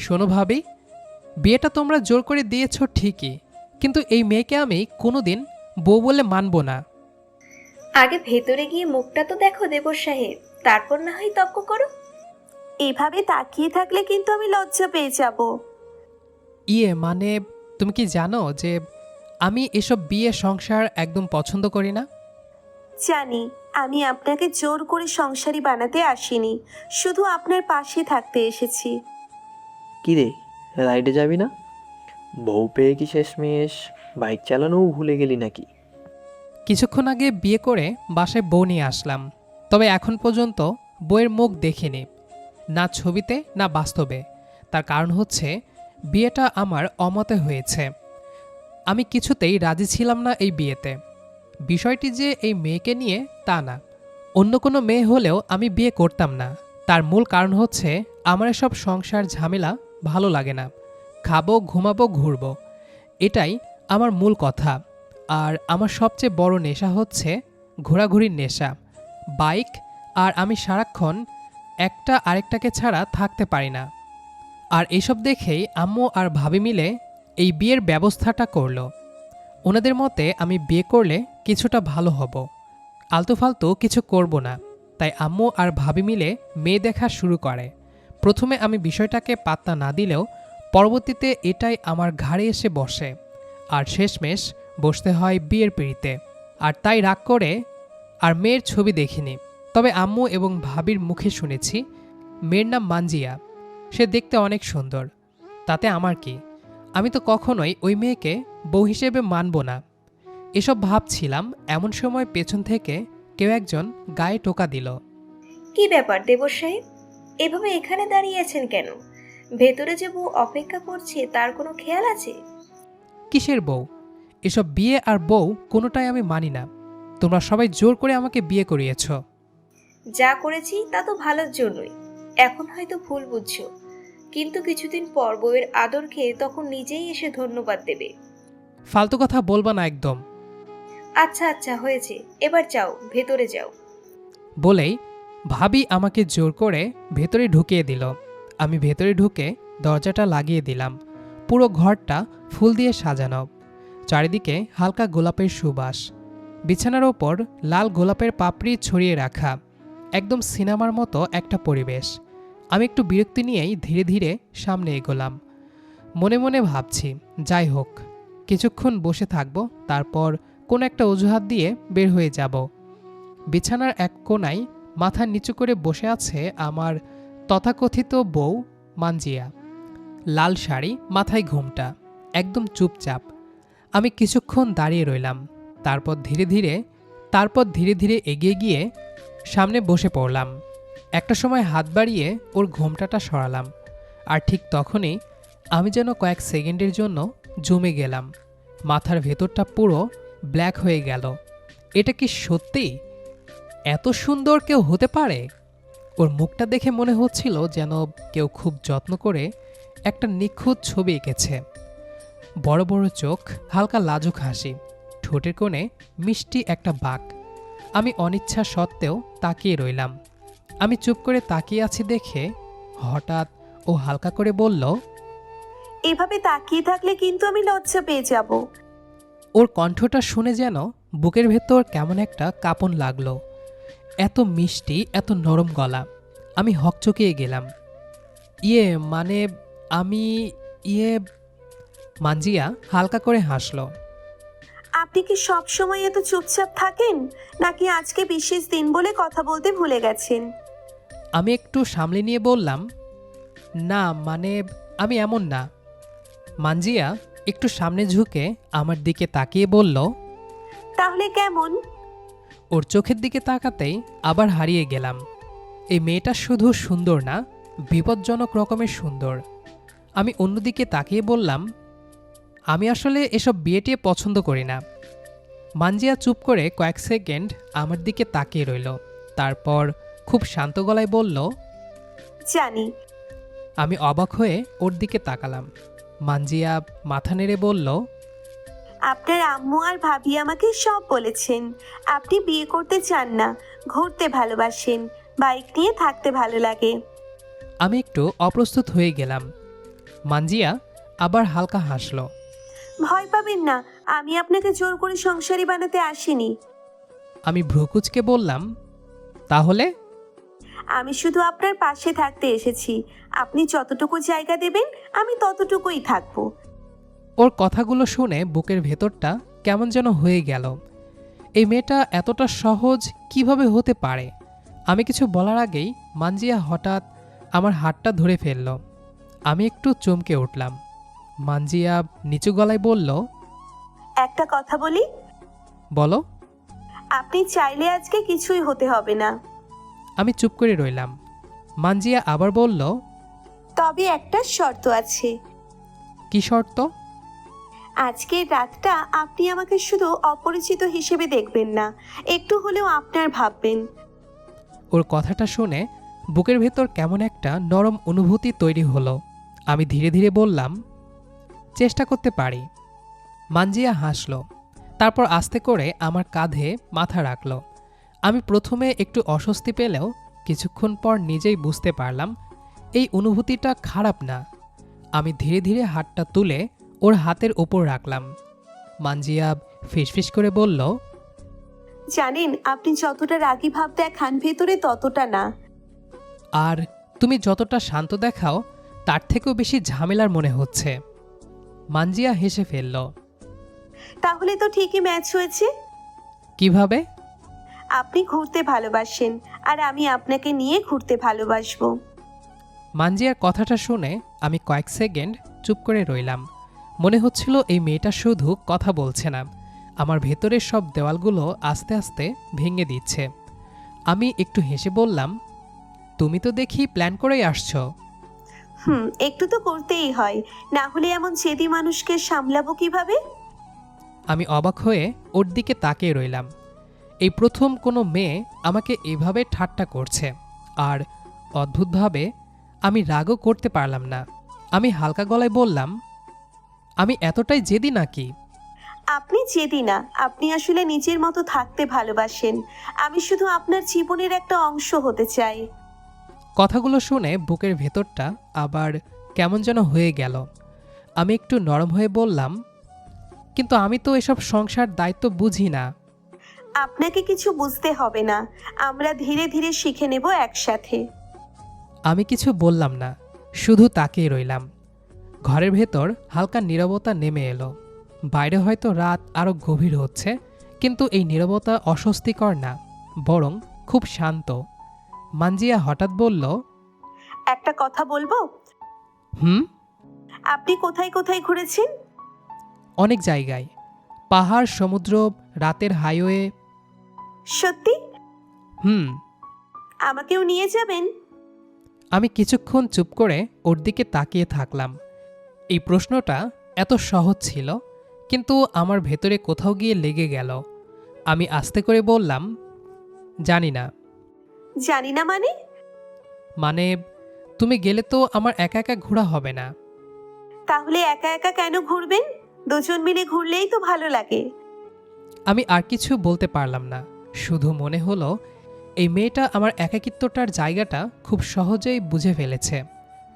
শোনো ভাবি, বিয়েটা তোমরা জোর করে দিয়েছ ঠিকই, কিন্তু এই মেয়েকে আমি কোনোদিন বউ বলে মানব না। আগে ভেতরে গিয়ে মুখটা তো দেখো দেবর সাহেব, তারপর না হয় তর্ক করো। এভাবে তাকিয়ে থাকলে কিন্তু আমি লজ্জা পেয়ে যাব। মানে তুমি কি জানো যে আমি এসব বিয়ে সংসার একদম পছন্দ করি না? জানি, আমি আপনাকে জোর করে সংসারী বানাতে আসিনি, শুধু আপনার পাশে থাকতে এসেছি। কিরে, রাইডে যাবি না? বউ পেয়ে কি শেষমেশ বাইক চালানোও ভুলে গেলি নাকি? কিছুক্ষণ আগে বিয়ে করে বাসায় বউ নিয়ে আসলাম, তবে এখন পর্যন্ত বউয়ের মুখ দেখিনি, না ছবিতে না বাস্তবে। তার কারণ হচ্ছে বিয়েটা আমার অমতে হয়েছে। আমি কিছুতেই রাজি ছিলাম না এই বিয়েতে। বিষয়টি যে এই মেয়েকে নিয়ে তা না, অন্য কোনো মেয়ে হলেও আমি বিয়ে করতাম না। তার মূল কারণ হচ্ছে আমার এসব সংসার ঝামেলা ভালো লাগে না। খাবো, ঘুমাবো, ঘুরবো, এটাই আমার মূল কথা। আর আমার সবচেয়ে বড় নেশা হচ্ছে ঘোরাঘুরির নেশা, বাইক। আর আমি সারাক্ষণ একটা আরেকটাকে ছাড়া থাকতে পারি না। আর এসব দেখেই আম্মু আর ভাবি মিলে এই বিয়ের ব্যবস্থাটা করলো। ওনাদের মতে আমি বিয়ে করলে কিছুটা ভালো হব, আলতু-ফালতু কিছু করব না। তাই আম্মু আর ভাবি মিলে মেয়ে দেখা শুরু করে। প্রথমে আমি বিষয়টাকে পাত্তা না দিলেও পরবর্তীতে এটাই আমার ঘাড়ে এসে বসে, আর শেষমেশ বসতে হয় বিয়ের পিঁড়িতে। আর তাই রাগ করে আর মেয়ের ছবি দেখিনি, তবে আম্মু এবং ভাবির মুখে শুনেছি মেয়ের নাম মানজিয়া, সে দেখতে অনেক সুন্দর। তাতে আমার কি, আমি তো কখনোই ওই মেয়েকে বউ হিসেবে মানব না। এসব ভাবছিলাম, এমন সময় পেছন থেকে কেউ একজন গায়ে টোকা দিল। কি ব্যাপার দেবর সাহেব, এভাবে এখানে দাঁড়িয়ে আছেন কেন? ভেতরে যে বউ অপেক্ষা করছে তার কোনো খেয়াল আছে? কিসের বউ? এসব বিয়ে আর বউ কোনোটাই আমি মানি না। তোমরা সবাই জোর করে আমাকে বিয়ে করিয়েছ। যা করেছি তা তো ভালোর জন্যই। এখন হয়তো ভুল বুঝছো, কিন্তু কিছুদিন পর বউয়ের আদর খেয়ে তখন নিজেই এসে ধন্যবাদ দেবে। ফালতু কথা বলবা না একদম। আচ্ছা আচ্ছা হয়েছে, এবার যাও, ভেতরে যাও। বলেই ভাবি আমাকে জোর করে ভেতরে ঢুকিয়ে দিল। আমি ভেতরে ঢুকে দরজাটা লাগিয়ে দিলাম। পুরো ঘরটা ফুল দিয়ে সাজানো, চারিদিকে হালকা গোলাপের সুবাস, বিছানার ওপর লাল গোলাপের পাপড়ি ছড়িয়ে রাখা, একদম সিনেমার মতো একটা পরিবেশ। আমি একটু বিরক্তি নিয়েই ধীরে ধীরে সামনে এগোলাম। মনে মনে ভাবছি, যাই হোক, কিছুক্ষণ বসে থাকবো, তারপর কোনো একটা অজুহাত দিয়ে বের হয়ে যাব। বিছানার এক কোণায় মাথা নিচু করে বসে আছে আমার তথাকথিত বউ মানজিয়া। লাল শাড়ি, মাথায় ঘোমটা, একদম চুপচাপ। আমি কিছুক্ষণ দাঁড়িয়ে রইলাম, তারপর ধীরে ধীরে এগিয়ে গিয়ে সামনে বসে পড়লাম। একটা সময় হাত বাড়িয়ে ওর ঘোমটাটা সরালাম, আর ঠিক তখনই আমি যেন কয়েক সেকেন্ডের জন্য জমে গেলাম। মাথার ভেতরটা পুরো ব্ল্যাক হয়ে গেল। এটা কি সত্যি এত সুন্দর কেউ হতে পারে? ওর মুখটা দেখে মনে হচ্ছিল যেন কেউ খুব যত্ন করে একটা নিখুঁত ছবি এঁকেছে। বড় বড় চোখ, হালকা লাজুক হাসি, ঠোঁটের কোণে মিষ্টি একটা বাঁক। আমি অনিচ্ছা সত্ত্বেও তাকিয়ে রইলাম। আমি চুপ করে তাকিয়ে আছি দেখে হঠাৎ ও হালকা করে বলল, এভাবে তাকিয়ে থাকলে কিন্তু আমি লজ্জা পেয়ে যাব। ওর কণ্ঠটা শুনে যেন বুকের ভেতর কেমন একটা কাঁপন লাগলো। এত মিষ্টি, এত নরম গলা। আমি হকচকিয়ে গেলাম। মানে আমি ইয়ে মানজিয়া হালকা করে হাসল। আপনি কি সব সময় এত চুপচাপ থাকেন, নাকি আজকে বিশেষ দিন বলে কথা বলতে ভুলে গেছেন? আমি একটু সামলে নিয়ে বললাম, না মানে আমি এমন না। মানজিয়া একটু সামনে ঝুঁকে আমার দিকে তাকিয়ে বলল, তাহলে কেমন? ওর চোখের দিকে তাকাতেই আবার হারিয়ে গেলাম। এই মেয়েটা শুধু সুন্দর না, বিপজ্জনক রকমের সুন্দর। আমি অন্যদিকে তাকিয়ে বললাম, আমি আসলে এসব বিয়েটিয়ে পছন্দ করি না। মানজিয়া চুপ করে কয়েক সেকেন্ড আমার দিকে তাকিয়ে রইল, তারপর খুব শান্ত গলায় বলল, জানি। আমি অবাক হয়ে ওর দিকে তাকালাম। মানজিয়া মাথা নেড়ে বলল, আপনার আম্মু আর ভাবি আমাকে সব বলেছেন। আপনি বিয়ে করতে চান না, ঘুরতে ভালোবাসেন, বাইক নিয়ে থাকতে ভালো লাগে। আমি একটু অপ্রস্তুত হয়ে গেলাম। মানজিয়া আবার হালকা হাসলো। ভয় পাবেন না, আমি আপনাকে জোর করে সংসারী বানাতে আসিনি। আমি ভ্রুকুচকে বললাম, তাহলে? আমি শুধু আপনার পাশে থাকতে এসেছি। আপনি যতটুকু জায়গা দেবেন আমি ততটুকুই থাকবো। ওর কথাগুলো শুনে বুকের ভেতরটা কেমন যেন হয়ে গেল। এই মেয়েটা এতটা সহজ কিভাবে হতে পারে? আমি কিছু বলার আগেই মানজিয়া হঠাৎ আমার হাতটা ধরে ফেলল। আমি একটু চমকে উঠলাম। মানজিয়া নিচু গলায় বলল, একটা কথা বলি, বলো। আপনি চাইলে আজকে কিছুই হতে হবে না। আমি চুপ করে রইলাম। মানজিয়া আবার বলল, তবে একটা শর্ত আছে। কি শর্ত? আজকের রাতটা আপনি আমাকে শুধু অপরিচিত হিসেবে দেখবেন না, একটু হলেও আপনার ভাববেন। ওর কথাটা শুনে বুকের ভেতর কেমন একটা নরম অনুভূতি তৈরি হলো। আমি ধীরে ধীরে বললাম, চেষ্টা করতে পারি। মানজিয়া হাসল, তারপর আস্তে করে আমার কাঁধে মাথা রাখল। আমি প্রথমে একটু অস্বস্তি পেলেও কিছুক্ষণ পর নিজেই বুঝতে পারলাম এই অনুভূতিটা খারাপ না। আমি ধীরে ধীরে হাতটা তুলে ওর হাতের ওপর রাখলাম। মানজিয়া ফিসফিস করে বলল, জানেন, আপনি যতটা রাগী ভাব দেখান ভেতরে ততটা না। আর তুমি যতটা শান্ত দেখাও তার থেকেও বেশি ঝামেলার মনে হচ্ছে। মানজিয়া হেসে ফেলল। তাহলে তো ঠিকই ম্যাচ হয়েছে। কিভাবে? আপনি ঘুরতে ভালোবাসেন আর আমি আপনাকে নিয়ে ঘুরতে ভালোবাসবো। মানজিয়ার কথাটা শুনে আমি কয়েক সেকেন্ড চুপ করে রইলাম। মনে হচ্ছিল এই মেয়েটা শুধু কথা বলছে না, আমার ভেতরের সব দেওয়ালগুলো আস্তে আস্তে ভেঙে দিচ্ছে। আমি একটু হেসে বললাম, তুমি তো দেখি প্ল্যান করেই আসছো। একটু তো করতেই হয়, না হলে এমন জেদি মানুষকে সামলাবো কিভাবে? আমি অবাক হয়ে ওর দিকে তাকিয়ে রইলাম। এই প্রথম কোনো মেয়ে আমাকে এভাবে ঠাট্টা করছে, আর অদ্ভুতভাবে আমি রাগও করতে পারলাম না। আমি হালকা গলায় বললাম, আমি এতটাই জেদি নাকি? আপনি জেদি না, আপনি আসলে নিজের মতো থাকতে ভালোবাসেন। আমি শুধু আপনার জীবনের একটা অংশ হতে চাই। কথাগুলো শুনে বুকের ভেতরটা আবার কেমন যেন হয়ে গেল। আমি একটু নরম হয়ে বললাম, কিন্তু আমি তো এসব সংসার দায়িত্ব বুঝি না। আপনাকে কিছু বুঝতে হবে না, আমরা ধীরে ধীরে শিখে নেব একসাথে। আমি কিছু বললাম না, শুধু তাকিয়ে রইলাম। ঘরের ভেতর হালকা নীরবতা নেমে এলো। বাইরে হয়তো রাত আরও গভীর হচ্ছে, কিন্তু এই নীরবতা অস্বস্তিকর না, বরং খুব শান্ত। মানজিয়া হঠাৎ বলল, একটা কথা বলবো? হুম। আপনি কোথায় কোথায় ঘুরেছেন? অনেক জায়গায়, পাহাড়, সমুদ্র, রাতের হাইওয়ে। সত্যি? হুম। আমাকেও নিয়ে যাবেন? আমি কিছুক্ষণ চুপ করে ওর দিকে তাকিয়ে থাকলাম। এই প্রশ্নটা এত সহজ ছিল, কিন্তু আমার ভেতরে কোথাও গিয়ে লেগে গেল। আমি আস্তে করে বললাম, জানি না। জানি না মানে? মানে, তুমি গেলে তো আমার একা একা ঘোরা হবে না। তাহলে একা একা কেন ঘুরবেন? দুজন মিলে ঘুরলেই তো ভালো লাগে। আমি আর কিছু বলতে পারলাম না, শুধু মনে হলো এই মেয়েটা আমার একাকিত্বটার জায়গাটা খুব সহজেই বুঝে ফেলেছে।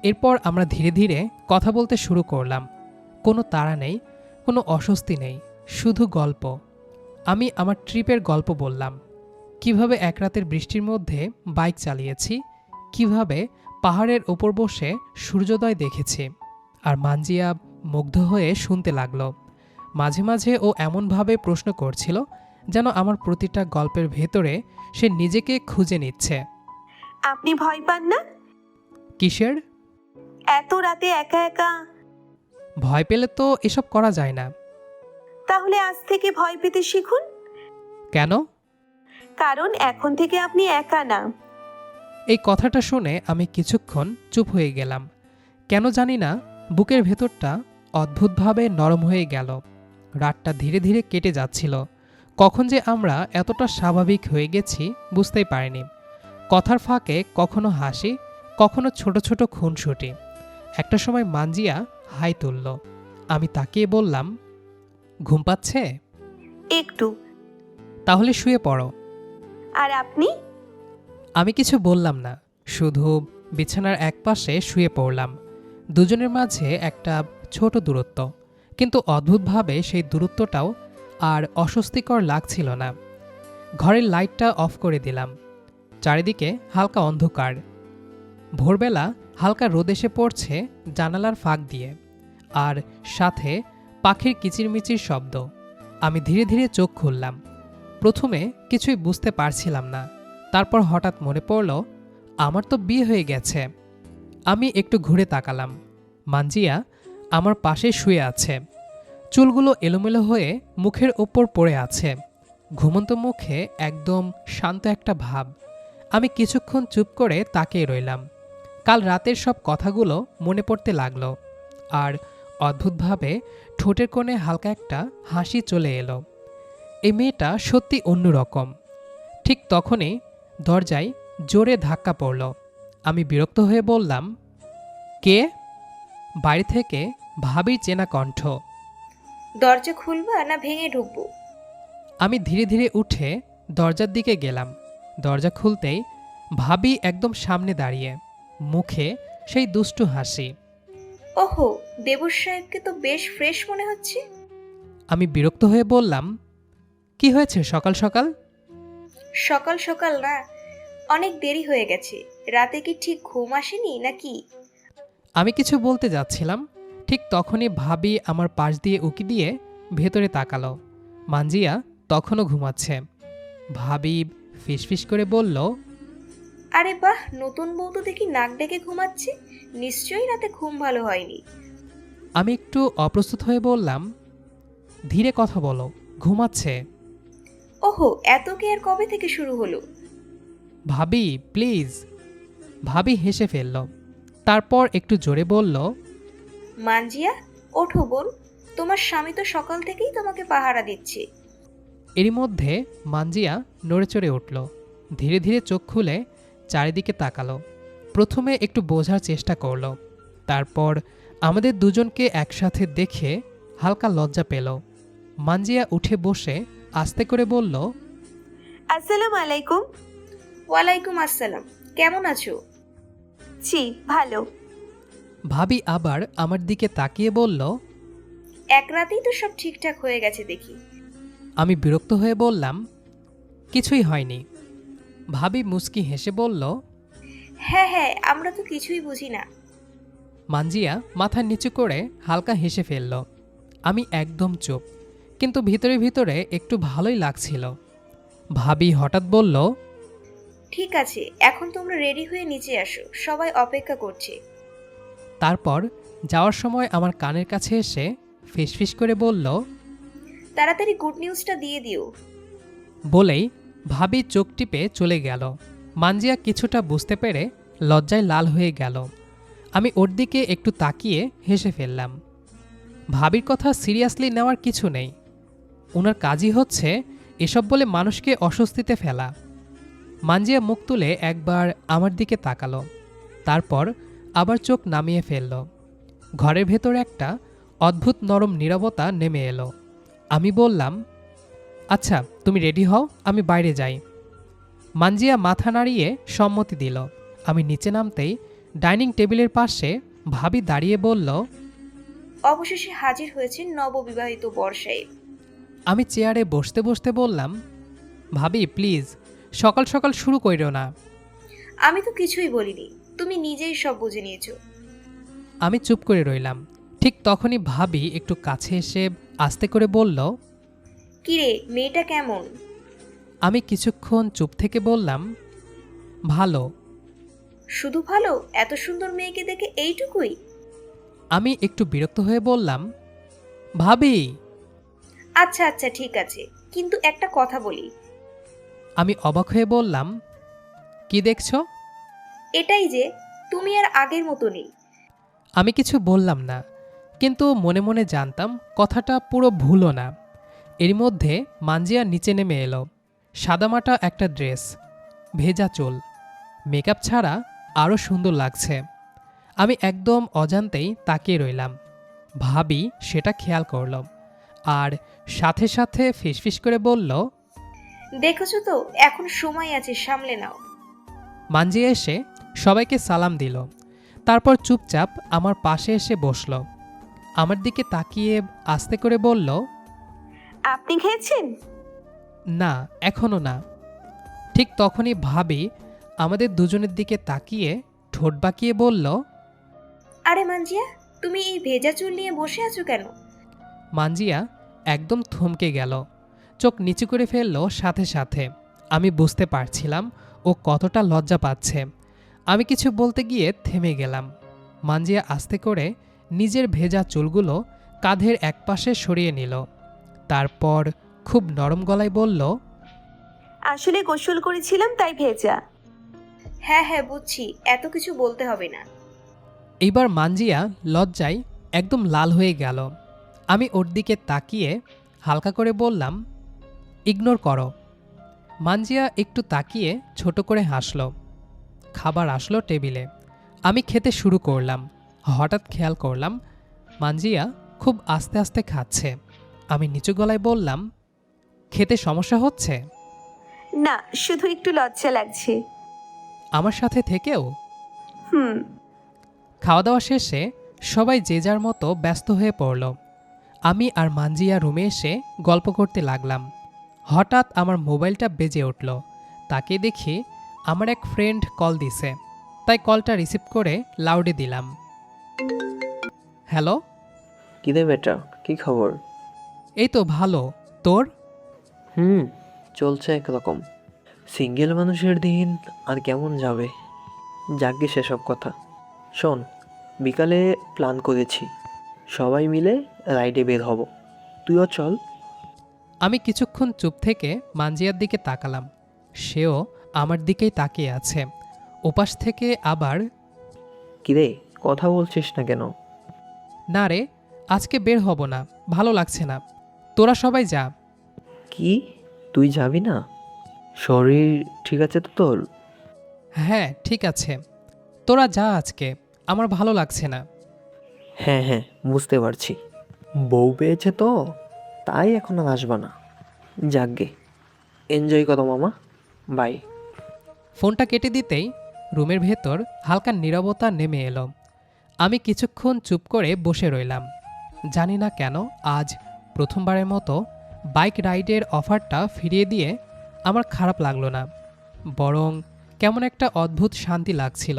এরপর আমরা ধীরে ধীরে কথা বলতে শুরু করলাম। কোনো তাড়া নেই, কোনো অস্বস্তি নেই, শুধু গল্প। আমি আমার ট্রিপের গল্প বললাম, কিভাবে এক রাতের বৃষ্টির মধ্যে বাইক চালিয়েছি, কিভাবে পাহাড়ের ওপর বসে সূর্যোদয় দেখেছি। আর মানজিয়া মুগ্ধ হয়ে শুনতে লাগলো। মাঝে মাঝে ও এমনভাবে প্রশ্ন করছিল যেন আমার প্রতিটা গল্পের ভেতরে সে নিজেকে খুঁজে নিচ্ছে। আপনি ভয় পান না? কিসের? এত রাতে একা একা? ভয় পেলে তো এসব করা যায় না। তাহলে আজ থেকে ভয় পেতে শিখুন। কেন? কারণ এখন থেকে আপনি একা না। এই কথাটা শুনে আমি কিছুক্ষণ চুপ হয়ে গেলাম। কেন জানি না বুকের ভেতরটা অদ্ভুতভাবে নরম হয়ে গেল। রাতটা ধীরে ধীরে কেটে যাচ্ছিল। কখন যে আমরা এতটা স্বাভাবিক হয়ে গেছি বুঝতেই পারিনি। কথার ফাঁকে কখনো হাসি, কখনো ছোট ছোট খুনসুটি। একটা সময় মানজিয়া হাই তুলল। আমি তাকিয়ে বললাম, ঘুম পাচ্ছে? একটু। তাহলে শুয়ে পড়ো। আর আপনি? আমি কিছু বললাম না, শুধু বিছানার একপাশে শুয়ে পড়লাম। দুজনের মাঝে একটা ছোট দূরত্ব, কিন্তু অদ্ভুতভাবে সেই দূরত্বটাও আর অস্বস্তিকর লাগছিল না। ঘরের লাইটটা অফ করে দিলাম। চারিদিকে হালকা অন্ধকার। ভোরবেলা হালকা রোদ এসে পড়ছে জানালার ফাঁক দিয়ে, আর সাথে পাখির কিচিরমিচির শব্দ। আমি ধীরে ধীরে চোখ খুললাম। প্রথমে কিছুই বুঝতে পারছিলাম না, তারপর হঠাৎ মনে পড়ল আমার তো বিয়ে হয়ে গেছে। আমি একটু ঘুরে তাকালাম। মানজিয়া আমার পাশে শুয়ে আছে, চুলগুলো এলোমেলো হয়ে মুখের ওপর পড়ে আছে, ঘুমন্ত মুখে একদম শান্ত একটা ভাব। আমি কিছুক্ষণ চুপ করে তাকিয়ে রইলাম। কাল রাতের সব কথাগুলো মনে পড়তে লাগলো, আর অদ্ভুতভাবে ঠোঁটের কোণে হালকা একটা হাসি চলে এলো। এই মেয়েটা সত্যি অন্যরকম। ঠিক তখনই দরজায় জোরে ধাক্কা পড়ল। আমি বিরক্ত হয়ে বললাম, কে? বাইরে থেকে ভাবির চেনা কণ্ঠ। দরজা খুলবা না ভেঙে ঢুকবো? আমি ধীরে ধীরে উঠে দরজার দিকে গেলাম। দরজা খুলতেই ভাবি একদম সামনে দাঁড়িয়ে, মুখে সেই দুষ্টু হাসি। ওহো, দেবর সাহেবকে তো বেশ ফ্রেশ মনে হচ্ছে। আমি বিরক্ত হয়ে বললাম, কি হয়েছে সকাল সকাল? সকাল সকাল না, অনেক দেরি হয়ে গেছে। রাতে কি ঠিক ঘুম আসেনি নাকি? আমি কিছু বলতে যাচ্ছিলাম, ঠিক তখনই ভাবি আমার পাশ দিয়ে উকি দিয়ে ভেতরে তাকালো। মানজিয়া তখনও ঘুমাচ্ছে। ভাবি ফিসফিস করে বলল, আরে বাহ, নতুন বউ তো দেখি নাক ডেকে ঘুমাচ্ছে। নিশ্চয়ই রাতে ঘুম ভালো হয়নি। আমি একটু অপ্রস্তুত হয়ে বললাম, ধীরে কথা বলো, ঘুমাচ্ছে। ওহো, এত কেয়ার কবে থেকে শুরু হলো? ভাবি প্লিজ। ভাবি হেসে ফেলল, তারপর একটু জোরে বলল, মানজিয়া, ওঠো বোন, তোমার স্বামী তো সকাল থেকেই তোমাকে পাহারা দিচ্ছে। এরই মধ্যে মানজিয়া নড়েচড়ে উঠল। ধীরে ধীরে চোখ খুলে চারিদিকে তাকালো। প্রথমে একটু বোঝার চেষ্টা করলো, তারপর আমাদের দুজনকে একসাথে দেখে হালকা লজ্জা পেল। মানজিয়া উঠে বসে আস্তে করে বলল, আসসালামু আলাইকুম। ওয়ালাইকুম আসসালাম, কেমন আছো? জি ভালো। ভাবি আবার আমার দিকে তাকিয়ে বলল, এক রাতেই তো সব ঠিকঠাক হয়ে গেছে দেখি। আমি বিরক্ত হয়ে বললাম, কিছুই হয়নি। ভাবি মুচকি হেসে বলল, হ্যাঁ হ্যাঁ, আমরা তো কিছুই বুঝি না। মানজিয়া মাথা নিচু করে হালকা হেসে ফেলল। আমি একদম চুপ, কিন্তু ভিতরে ভিতরে একটু ভালোই লাগছিল। ভাবি হঠাৎ বলল, ঠিক আছে, এখন তোমরা রেডি হয়ে নিচে আসো, সবাই অপেক্ষা করছে। তারপর যাওয়ার সময় আমার কানের কাছে এসে ফিসফিস করে বলল, তাড়াতাড়ি গুড নিউজটা দিয়ে দিও। বলেই ভাবি চোখ টিপে চলে গেল। মানজিয়া কিছুটা বুঝতে পেরে লজ্জায় লাল হয়ে গেল। আমি ওর দিকে একটু তাকিয়ে হেসে ফেললাম। ভাবির কথা সিরিয়াসলি নেওয়ার কিছু নেই, ওনার কাজই হচ্ছে এসব বলে মানুষকে অস্বস্তিতে ফেলা। মানজিয়া মুখ তুলে একবার আমার দিকে তাকালো, তারপর আবার চোখ নামিয়ে ফেলল। ঘরের ভেতর একটা অদ্ভুত নরম নীরবতা নেমে এলো। আমি বললাম, আচ্ছা তুমি রেডি হও, আমি বাইরে যাই। মানজিয়া মাথা নাড়িয়ে সম্মতি দিল। আমি নিচে নামতেই ডাইনিং টেবিলের পাশে ভাবি দাঁড়িয়ে বলল, অবশেষে হাজির হয়েছে নববিবাহিত বর সাহেব। আমি চেয়ারে বসতে বসতে বললাম, ভাবি প্লিজ সকাল সকাল শুরু কইরো না। আমি তো কিছুই বলিনি, তুমি নিজেই সব বুঝে নিয়েছো। আমি চুপ করে রইলাম। ঠিক তখনই ভাবি একটু কাছে এসে আস্তে করে বলল, কিরে, মেয়েটা কেমন? আমি কিছুক্ষণ চুপ থেকে বললাম, ভালো। শুধু ভালো? এত সুন্দর মেয়েকে দেখে এইটুকুই? আমি একটু বিরক্ত হয়ে বললাম, ভাবি। আচ্ছা আচ্ছা ঠিক আছে, কিন্তু একটা কথা বলি। আমি অবাক হয়ে বললাম, কি দেখছো? এটাই যে তুমি আর আগের মতো নেই। আমি কিছু বললাম না, কিন্তু মনে মনে জানতাম কথাটা পুরো ভুলও না। এর মধ্যে মানজিয়া নিচে নেমে এলো। সাদামাটা একটা ড্রেস, ভেজা চুল, মেকআপ ছাড়া আরও সুন্দর লাগছে। আমি একদম অজান্তেই তাকিয়ে রইলাম। ভাবি সেটা খেয়াল করল, আর সাথে সাথে ফিসফিস করে বলল, দেখেছো তো, এখন সময় আছে, সামলে নাও। মানজিয়া এসে সবাইকে সালাম দিল, তারপর চুপচাপ আমার পাশে এসে বসল। আমার দিকে তাকিয়ে আস্তে করে বলল, আপনি খেয়েছেন? না, এখনো না। ঠিক তখনই ভাবি আমাদের দুজনের দিকে তাকিয়ে ঠোঁট বাঁকিয়ে বলল, আরে মানজিয়া, তুমি এই ভেজা চুল নিয়ে বসে আছো কেন? মানজিয়া একদম থমকে গেল, চোখ নিচু করে ফেলল সাথে সাথে। আমি বুঝতে পারছিলাম ও কতটা লজ্জা পাচ্ছে। আমি কিছু বলতে গিয়ে থেমে গেলাম। মানজিয়া আস্তে করে নিজের ভেজা চুলগুলো কাঁধের একপাশে সরিয়ে নিল। তারপর খুব নরম গলায় বলল, আসলে গোসল করেছিলাম তাই ভেজা। হ্যাঁ হ্যাঁ বুঝছি, এত কিছু বলতে হবে না। এইবার মানজিয়া লজ্জায় একদম লাল হয়ে গেল। আমি ওর দিকে তাকিয়ে হালকা করে বললাম, ইগনোর করো। মানজিয়া একটু তাকিয়ে ছোট করে হাসল। খাবার আসলো টেবিলে। আমি খেতে শুরু করলাম। হঠাৎ খেয়াল করলাম মানজিয়া খুব আস্তে আস্তে খাচ্ছে। আমি নিচু গলায় বললাম, খেতে সমস্যা হচ্ছে? না, শুধু একটু লজ্জা লাগছে। আমার সাথে থেকেও? হুম। খাওয়া দাওয়া শেষে সবাই যে যার মতো ব্যস্ত হয়ে পড়ল। আমি আর মানজিয়া রুমে এসে গল্প করতে লাগলাম। হঠাৎ আমার মোবাইলটা বেজে উঠল। তাকে দেখি আমার এক ফ্রেন্ড কল দিছে, তাই কলটা রিসিভ করে লাউডে দিলাম। হ্যালো। কী রে বেটা, কী খবর? এই তো ভালো, তোর? চলছে একরকম। সিঙ্গেল মানুষের দিন আর কেমন যাবে? যাকগে সেসব কথা। শোন, বিকালে প্ল্যান করেছি, সবাই মিলে রাইডে বের হব, তুইও চল। আমি কিছুক্ষণ চুপ থেকে মানজিয়ার দিকে তাকালাম। সেও আমার দিকেই তাকিয়ে আছে। ওপাশ থেকে আবার, কিরে, কথা বলছিস না কেন? না রে, আজকে বের হব না, ভালো লাগছে না। তোরা সবাই যা। কি, তুই যাবি না? শরীর ঠিক আছে তো তোর? হ্যাঁ ঠিক আছে, তোরা যা, আজকে আমার ভালো লাগছে না। হ্যাঁ হ্যাঁ, বুঝতে পারছি। বউ পেয়েছে তো, তাই এখন আর আসবা না। যাকগে, এনজয় করো মামা, বাই। ফোনটা কেটে দিতেই রুমের ভেতর হালকা নীরবতা নেমে এলো। আমি কিছুক্ষণ চুপ করে বসে রইলাম। জানি না কেন আজ প্রথমবারের মতো বাইক রাইডের অফারটা ফিরিয়ে দিয়ে আমার খারাপ লাগলো না, বরং কেমন একটা অদ্ভুত শান্তি লাগছিল।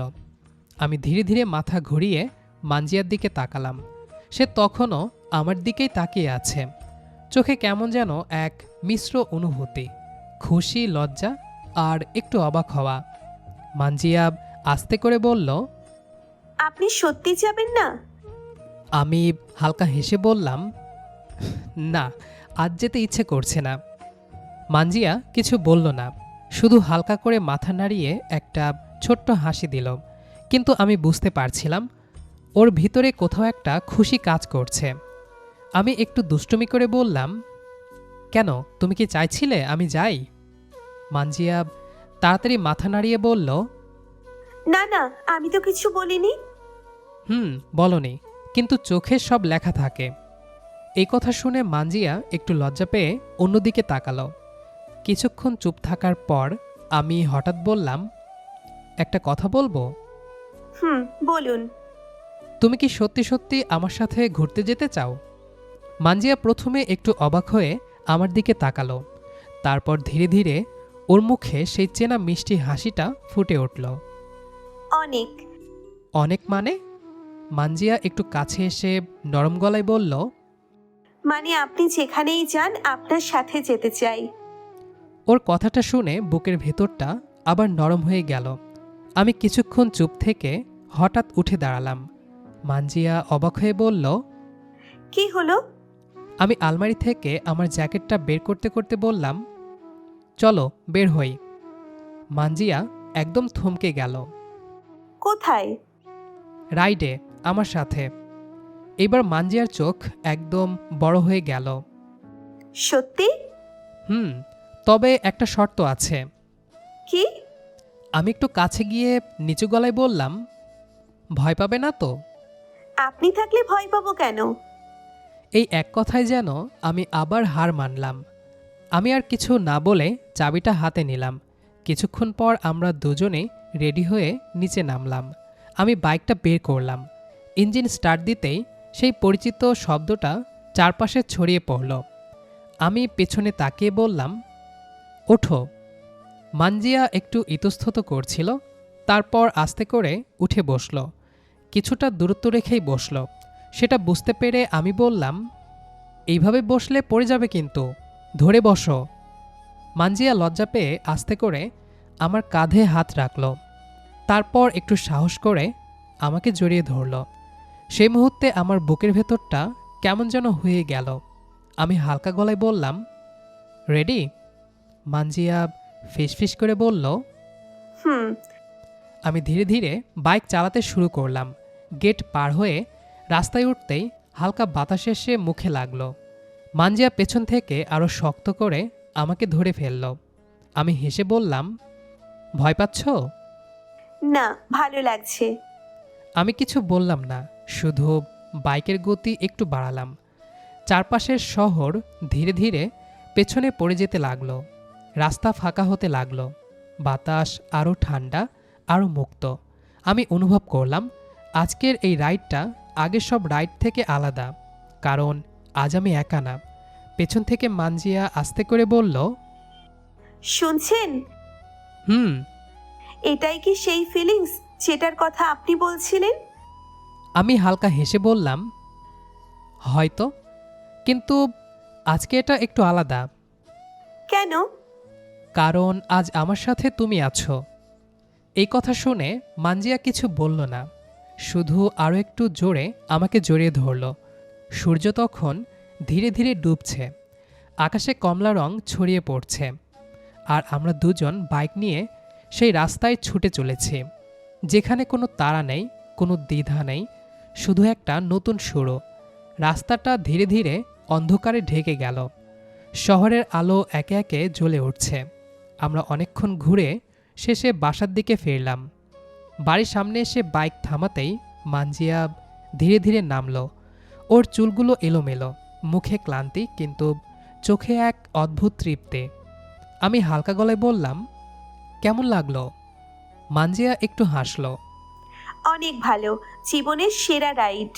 আমি ধীরে ধীরে মাথা ঘুরিয়ে মানজিয়ার দিকে তাকালাম। সে তখনও আমার দিকেই তাকিয়ে আছে। চোখে কেমন যেন এক মিশ্র অনুভূতি, খুশি, লজ্জা আর একটু অবাক হওয়া। মানজিয়া আস্তে করে বলল, আপনি সত্যি যাবেন না? আমি হালকা হেসে বললাম, না, আজ যেতে ইচ্ছে করছে না। মানজিয়া কিছু বলল না, শুধু হালকা করে মাথা নাড়িয়ে একটা ছোট্ট হাসি দিল। কিন্তু আমি বুঝতে পারছিলাম ওর ভিতরে কোথাও একটা খুশি কাজ করছে। আমি একটু দুষ্টুমি করে বললাম, কেন, তুমি কি চাইছিলে আমি যাই? মানজিয়া তাড়াতাড়ি মাথা নাড়িয়ে বলল, না না, আমি তো কিছু বলিনি। বলনি, কিন্তু চোখে সব লেখা থাকে। এই কথা শুনে মানজিয়া একটু লজ্জা পেয়ে অন্যদিকে তাকালো। কিছুক্ষণ চুপ থাকার পর আমি হঠাৎ বললাম, একটা কথা বলবো? বলুন। তুমি কি সত্যি সত্যি আমার সাথে ঘুরতে যেতে চাও? মানজিয়া প্রথমে একটু অবাক হয়ে আমার দিকে তাকালো। তারপর ধীরে ধীরে ওর মুখে সেই চেনা মিষ্টি হাসিটা ফুটে উঠল। অনেক। অনেক মানে? মানজিয়া একটু কাছে এসে নরম গলায় বলল, মানে আপনি যেখানেই যান আপনার সাথে যেতে চাই। ওর কথাটা শুনে বুকের ভেতরটা আবার নরম হয়ে গেল। আমি কিছুক্ষণ চুপ থেকে হঠাৎ উঠে দাঁড়ালাম। মানজিয়া অবাক হয়ে বলল, কি হলো? আমি আলমারি থেকে আমার জ্যাকেটটা বের করতে করতে বললাম, চলো বের হই। মানজিয়া একদম থমকে গেল। কোথায়? রাইডে, আমার সাথে। এবার মানজিয়ার চোখ একদম বড় হয়ে গেল। সত্যি? তবে একটা শর্ত আছে। কি? আমি একটু কাছে গিয়ে নিচু গলায় বললাম, ভয় পাবে না তো? আপনি থাকলে ভয় পাবো কেন? এই এক কথায় যেন আমি আবার হার মানলাম। আমি আর কিছু না বলে চাবিটা হাতে নিলাম। কিছুক্ষণ পর আমরা দুজনেই রেডি হয়ে নিচে নামলাম। আমি বাইকটা বের করলাম। ইঞ্জিন স্টার্ট দিতেই সেই পরিচিত শব্দটা চারপাশে ছড়িয়ে পড়ল। আমি পেছনে তাকিয়ে বললাম, ওঠো। মানজিয়া একটু ইতস্তত করছিল, তারপর আস্তে করে উঠে বসল। কিছুটা দূরত্ব রেখেই বসল। সেটা বুঝতে পেরে আমি বললাম, এইভাবে বসলে পড়ে যাবে কিন্তু, ধরে বসো। মানজিয়া লজ্জা পেয়ে আস্তে করে আমার কাঁধে হাত রাখল, তারপর একটু সাহস করে আমাকে জড়িয়ে ধরল। সেই মুহূর্তে আমার বুকের ভেতরটা কেমন যেন হয়ে গেল। আমি হালকা গলায় বললাম, রেডি? মানজিয়া ফিসফিস করে বলল, হুম। আমি ধীরে ধীরে বাইক চালাতে শুরু করলাম। গেট পার হয়ে রাস্তায় উঠতেই হালকা বাতাস এসে মুখে লাগলো। মানজিয়া পেছন থেকে আরও শক্ত করে আমাকে ধরে ফেলল। আমি হেসে বললাম, ভয় পাচ্ছ? না, ভালো লাগছে। আমি কিছু বললাম না, শুধু বাইকের গতি একটু বাড়ালাম। চারপাশের শহর ধীরে ধীরে পেছনে পড়ে যেতে লাগলো। রাস্তা ফাঁকা হতে লাগলো। বাতাস আরও ঠান্ডা, আরও মুক্ত। আমি অনুভব করলাম আজকের এই রাইডটা আগের সব রাইড থেকে আলাদা, কারণ আজ আমি একা না। পেছন থেকে মানজিয়া আস্তে করে বলল, শুনছেন? হুম। এটাই কি সেই ফিলিংস যেটার কথা আপনি বলছিলেন? আমি হালকা হেসে বললাম, হয়তো, কিন্তু আজকে এটা একটু আলাদা। কেন? কারণ আজ আমার সাথে তুমি আছো। এই কথা শুনে মানজিয়া কিছু বলল না, শুধু আরও একটু জোরে আমাকে জড়িয়ে ধরল। সূর্য তখন ধীরে ধীরে ডুবছে, আকাশে কমলা রং ছড়িয়ে পড়ছে, আর আমরা দুজন বাইক নিয়ে সেই রাস্তায় ছুটে চলেছি, যেখানে কোনো তাড়া নেই, কোনো দ্বিধা নেই, শুধু একটা নতুন শুরু। রাস্তাটা ধীরে ধীরে অন্ধকারে ঢেকে গেল। শহরের আলো একে একে জ্বলে উঠছে। আমরা অনেকক্ষণ ঘুরে শেষে বাসার দিকে ফিরলাম। বাড়ির সামনে এসে বাইক থামাতেই মানজিয়া ধীরে ধীরে নামল। ওর চুলগুলো এলোমেলো, মুখে ক্লান্তি, কিন্তু চোখে এক অদ্ভুত তৃপ্তি। আমি হালকা গলায় বললাম, কেমন লাগলো? মানজিয়া একটু হাসল। অনেক ভালো, জীবনের সেরা রাইড।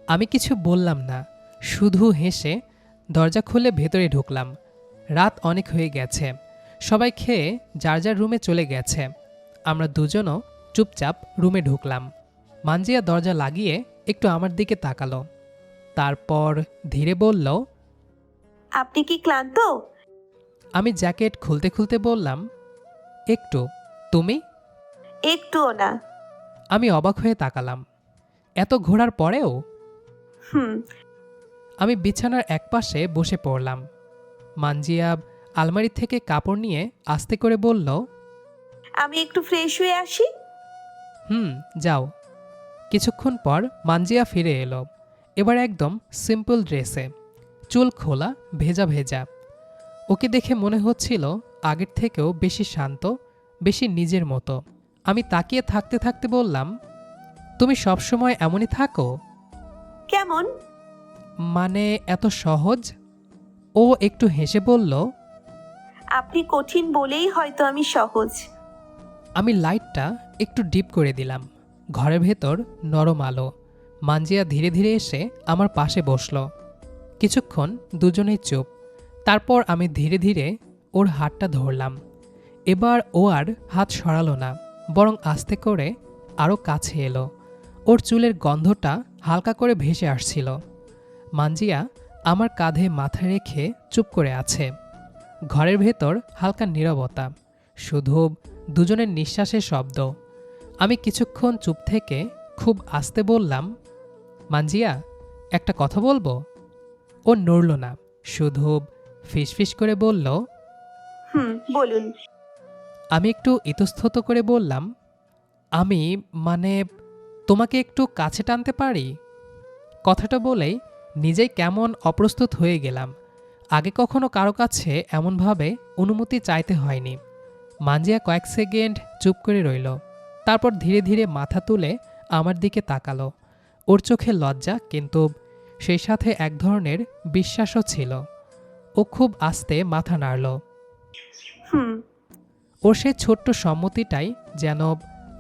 আমি কিছু বললাম না, শুধু হেসে দরজা খুলে ভেতরে ঢুকলাম। রাত অনেক হয়ে গেছে, সবাই খেয়ে যার যার রুমে চলে গেছে। আমরা দুজনও চুপচাপ রুমে ঢুকলাম। মানজিয়া দরজা লাগিয়ে একটু আমার দিকে তাকালো, তারপর ধীরে বলল, আপনি কি ক্লান্ত? আমি জ্যাকেট খুলতে খুলতে বললাম, একটু। তুমি? একটুও না। আমি অবাক হয়ে তাকালাম, এত ঘোরার পরেও? হুম। আমি বিছানার একপাশে বসে পড়লাম। মানজিয়া আলমারি থেকে কাপড় নিয়ে আস্তে করে বলল, আমি একটু ফ্রেশ হয়ে আসি। হুম, যাও। কিছুক্ষণ পর মানজিয়া ফিরে এলো, এবার একদম সিম্পল ড্রেসে, চুল খোলা, ভেজা ভেজা। ওকে দেখে মনে হচ্ছিল আগের থেকেও বেশি শান্ত, বেশি নিজের মতো। আমি তাকিয়ে থাকতে থাকতে বললাম, তুমি সবসময় এমনই থাকো? কেমন? মানে এত সহজ? ও একটু হেসে বলল, আপনি কঠিন বলেই হয়তো আমি সহজ। আমি লাইটটা একটু ডিপ করে দিলাম। ঘরের ভেতর নরম আলো। মানজিয়া ধীরে ধীরে এসে আমার পাশে বসল। কিছুক্ষণ দুজনেই চুপ। তারপর আমি ধীরে ধীরে ওর হাতটা ধরলাম। এবার ও আর হাত সরালো না, বরং আস্তে করে আরও কাছে এলো। ওর চুলের গন্ধটা হালকা করে ভেসে আসছিল। মানজিয়া আমার কাঁধে মাথা রেখে চুপ করে আছে। ঘরের ভেতর হালকা নীরবতা, শুধু দুজনের নিঃশ্বাসের শব্দ। আমি কিছুক্ষণ চুপ থেকে খুব আস্তে বললাম, মানজিয়া, একটা কথা বলবো? ও নড়ল না, শুধু ফিসফিস করে বলল, হুম, বলুন। আমি একটু ইতস্তত করে বললাম, আমি মানে তোমাকে একটু কাছে টানতে পারি? কথাটা বলেই নিজেই কেমন অপ্রস্তুত হয়ে গেলাম। আগে কখনো কারো কাছে এমনভাবে অনুমতি চাইতে হয়নি। মানজিয়া কয়েক সেকেন্ড চুপ করে রইল, তারপর ধীরে ধীরে মাথা তুলে আমার দিকে তাকালো। ওর চোখে লজ্জা, কিন্তু সেই সাথে এক ধরনের বিশ্বাসও ছিল। ও খুব আস্তে মাথা নাড়ল। হুম। ওর সেই ছোট্ট সম্মতিটাই যেন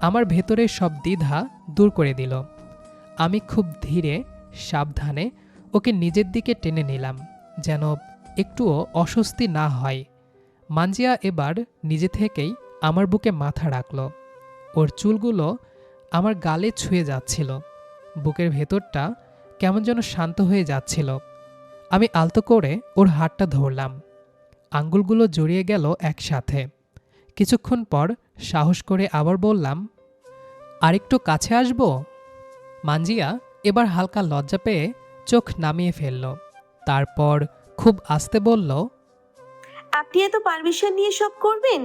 আমার ভেতরের সব দ্বিধা দূর করে দিল। আমি খুব ধীরে সাবধানে ওকে নিজের দিকে টেনে নিলাম, যেন একটুও অস্বস্তি না হয়। মানজিয়া এবার নিজে থেকেই আমার বুকে মাথা রাখল। ওর চুলগুলো আমার গালে ছুঁয়ে যাচ্ছিল। বুকের ভেতরটা কেমন যেন শান্ত হয়ে যাচ্ছিল। আমি আলতো করে ওর হাতটা ধরলাম। আঙ্গুলগুলো জড়িয়ে গেল একসাথে। কিছুক্ষণ পর সাহস করে আবার বললাম, আরেকটু কাছে আসবো? মানজিয়া এবার হালকা লজ্জা পেয়ে চোখ নামিয়ে ফেলল। তারপর খুব আস্তে বলল, আপনি এত পারমিশন নিয়ে সব করবেন?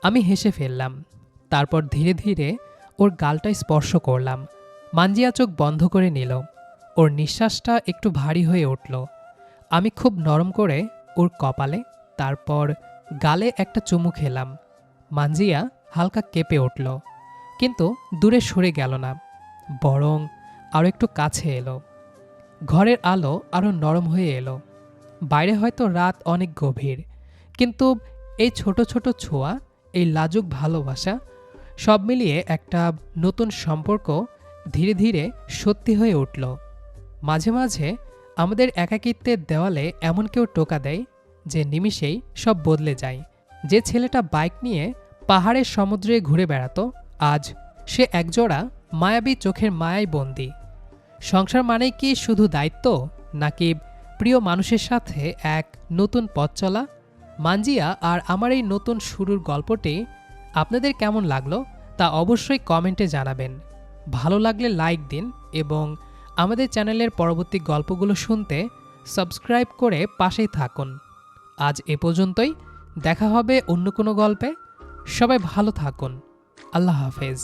আমি হেসে ফেললাম। তারপর ধীরে ধীরে ওর গালটায় স্পর্শ করলাম। মানজিয়া চোখ বন্ধ করে নিল। ওর নিঃশ্বাসটা একটু ভারী হয়ে উঠল। আমি খুব নরম করে ওর কপালে, তারপর গালে একটা চুমু খেলাম। মানজিয়া হালকা কেঁপে উঠল, কিন্তু দূরে সরে গেল না, বরং আরও একটু কাছে এলো। ঘরের আলো আরও নরম হয়ে এলো। বাইরে হয়তো রাত অনেক গভীর, কিন্তু এই ছোট ছোট ছোঁয়া, এই লাজুক ভালোবাসা, সব মিলিয়ে একটা নতুন সম্পর্ক ধীরে ধীরে সত্যি হয়ে উঠল। মাঝে মাঝে আমাদের একাকিত্বের দেওয়ালে এমন কেউ টোকা দেয় যে নিমিষেই সব বদলে যায়। যে ছেলেটা বাইক নিয়ে পাহাড়ের সমুদ্রে ঘুরে বেড়াতো, আজ সে একজোড়া মায়াবী চোখের মায়ায় বন্দী। সংসার মানেই কি শুধু দায়িত্ব, নাকি প্রিয় মানুষের সাথে এক নতুন পথ চলা? মানজিয়া আর আমার এই নতুন শুরুর গল্পটি আপনাদের কেমন লাগলো তা অবশ্যই কমেন্টে জানাবেন। ভালো লাগলে লাইক দিন এবং আমাদের চ্যানেলের পরবর্তী গল্পগুলো শুনতে সাবস্ক্রাইব করে পাশেই থাকুন। আজ এ পর্যন্তই, দেখা হবে অন্য কোনো গল্পে। সবাই ভালো থাকুন। আল্লাহ হাফেজ।